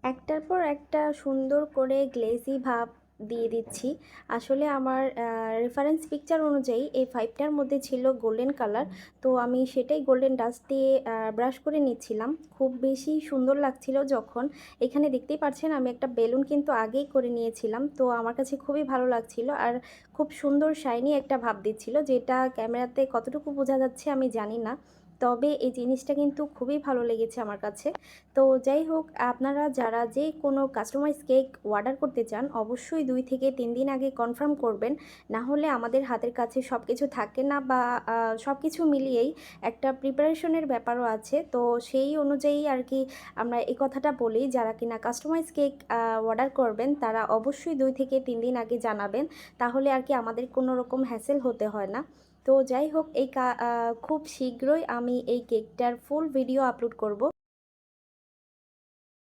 একটার পর একটা সুন্দর করে গ্লেজি ভাব দিয়ে দিচ্ছি। আসলে আমার রেফারেন্স পিকচার অনুযায়ী এই 5টার মধ্যে ছিল গোল্ডেন কালার। তো আমি সেটাই গোল্ডেন ডাস্ট দিয়ে ব্রাশ করে নিচ্ছিলাম। খুব বেশি সুন্দর লাগছিল যখন এখানে দেখতেই পাচ্ছেন আমি একটা বেলুন কিন্তু আগেই করে নিয়েছিলাম। তো আমার কাছে খুবই ভালো লাগছিল আর খুব সুন্দর শাইনি একটা ভাব দিচ্ছিল, যেটা ক্যামেরাতে কতটুকু বোঝা যাচ্ছে আমি জানি না। তবে এই জিনিসটা কিন্তু খুবই ভালো লেগেছে আমার কাছে। তো যাই হোক, আপনারা যারা যে কোনো কাস্টমাইজ কেক অর্ডার করতে চান অবশ্যই 2 থেকে 3 দিন আগে কনফার্ম করবেন। না হলে আমাদের হাতের কাছে সব কিছু থাকে না, বা সব কিছু মিলিয়েই একটা প্রিপারেশনের ব্যাপারও আছে। তো সেই অনুযায়ী আর কি আমরা এই কথাটা বলি, যারা কিনা কাস্টমাইজ কেক অর্ডার করবেন তারা অবশ্যই 2 থেকে 3 দিন আগে জানাবেন। তাহলে আর কি আমাদের কোনো রকম হ্যাসেল হতে হয় না। তো যাই হোক, খুব শীঘ্রই আমি এই কেকটার ফুল ভিডিও আপলোড করব।